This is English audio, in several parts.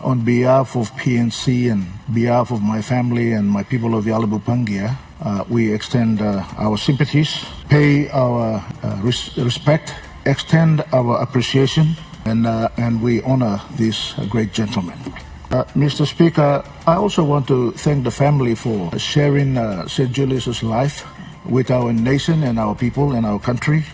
On behalf of PNC and behalf of my family and my people of Yalabu Pangia, we extend our sympathies, pay our respect, extend our appreciation, and we honor this great gentleman. Mr. Speaker, I also want to thank the family for sharing Sir Julius's life with our nation and our people and our country,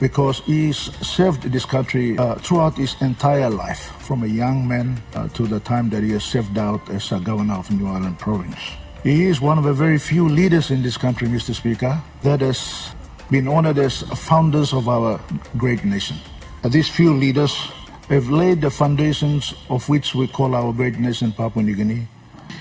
because he's served this country throughout his entire life, from a young man to the time that he has served out as a governor of New Ireland Province. He is one of the very few leaders in this country, Mr. Speaker, that has been honored as founders of our great nation. These few leaders have laid the foundations of which we call our great nation, Papua New Guinea,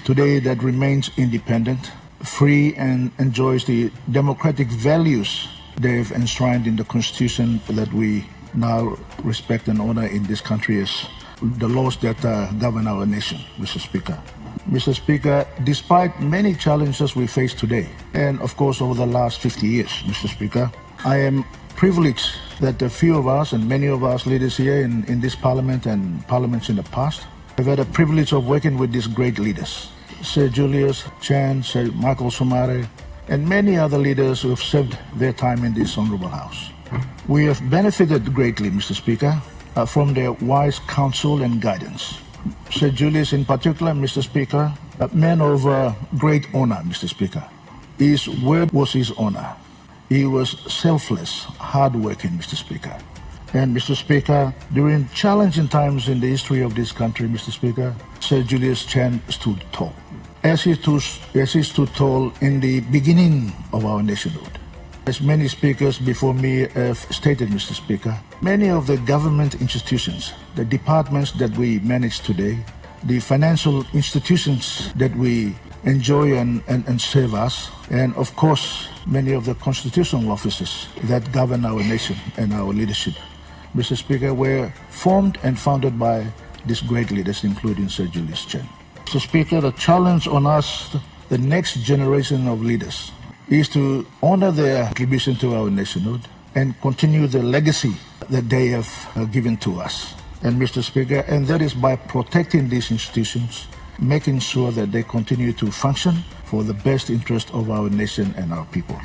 today that remains independent, free, and enjoys the democratic values they have enshrined in the Constitution that we now respect and honor in this country as the laws that govern our nation, Mr. Speaker. Mr. Speaker, despite many challenges we face today, and of course over the last 50 years, Mr. Speaker, I am privileged that a few of us and many of us leaders here in this parliament and parliaments in the past have had a privilege of working with these great leaders. Sir Julius Chan, Sir Michael Somare, and many other leaders who have served their time in this honorable house. We have benefited greatly, Mr. Speaker, from their wise counsel and guidance. Sir Julius in particular, Mr. Speaker, a man of great honor, Mr. Speaker. His word was his honor. He was selfless, hardworking, Mr. Speaker. And Mr. Speaker, during challenging times in the history of this country, Mr. Speaker, Sir Julius Chan stood tall. As he stood tall in the beginning of our nationhood. As many speakers before me have stated, Mr. Speaker, many of the government institutions, the departments that we manage today, the financial institutions that we enjoy and serve us, and of course, many of the constitutional offices that govern our nation and our leadership, Mr. Speaker, were formed and founded by these great leaders, including Sir Julius Chan. Mr. Speaker, the challenge on us, the next generation of leaders, is to honor their contribution to our nationhood and continue the legacy that they have given to us. And Mr. Speaker, and that is by protecting these institutions, making sure that they continue to function for the best interest of our nation and our people.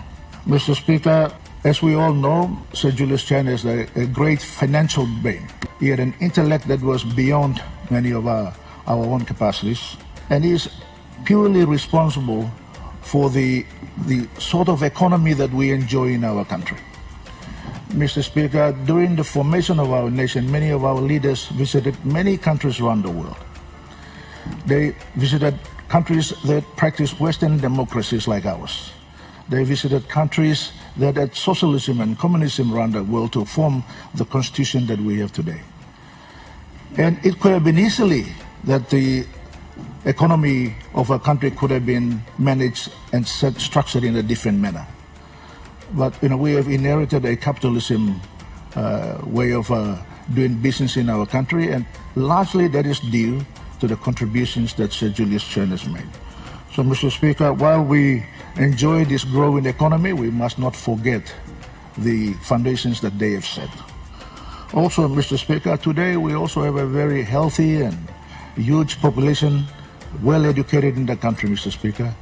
Mr. Speaker, as we all know, Sir Julius Chan is a great financial brain. He had an intellect that was beyond many of our own capacities, and he is purely responsible for the sort of economy that we enjoy in our country. Mr. Speaker, during the formation of our nation, many of our leaders visited many countries around the world. They visited countries that practice Western democracies like ours. They visited countries that had socialism and communism around the world to form the constitution that we have today. And it could have been easily that the economy of a country could have been managed and structured in a different manner. But we have inherited a capitalism way of doing business in our country, and largely that is due to the contributions that Sir Julius Chan has made. So, Mr. Speaker, while we enjoy this growing economy, we must not forget the foundations that they have set. Also, Mr. Speaker, today we also have a very healthy and huge population, well educated in the country, Mr. Speaker.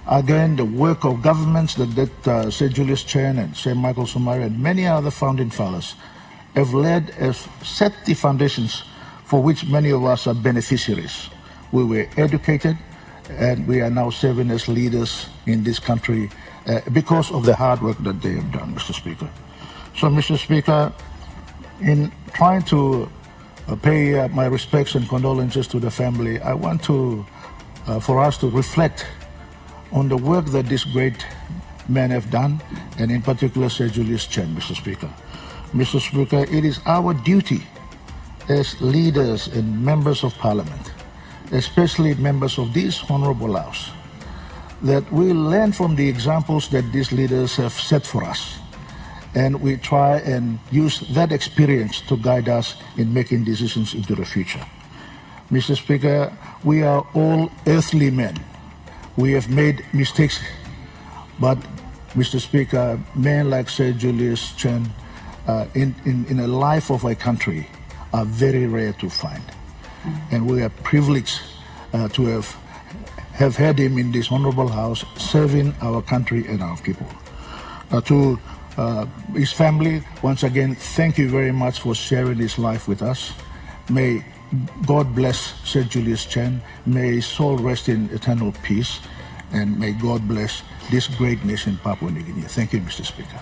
Again, the work of governments that Sir Julius Chan and Sir Michael Somare and many other founding fathers have set the foundations for which many of us are beneficiaries. We were educated, and we are now serving as leaders in this country because of the hard work that they have done, Mr. Speaker. So, Mr. Speaker, in trying to pay my respects and condolences to the family, I want for us to reflect on the work that these great men have done, and in particular Sir Julius Chan, Mr. Speaker. Mr. Speaker, it is our duty as leaders and members of Parliament, especially members of this honorable house, that we learn from the examples that these leaders have set for us, and we try and use that experience to guide us in making decisions into the future. Mr. Speaker, we are all earthly men. We have made mistakes, but Mr. Speaker, men like Sir Julius Chan in a life of a country are very rare to find. and we are privileged to have had him in this honorable house serving our country and our people. To his family, once again, thank you very much for sharing his life with us. May God bless Sir Julius Chan. May his soul rest in eternal peace. And may God bless this great nation, Papua New Guinea. Thank you, Mr. Speaker.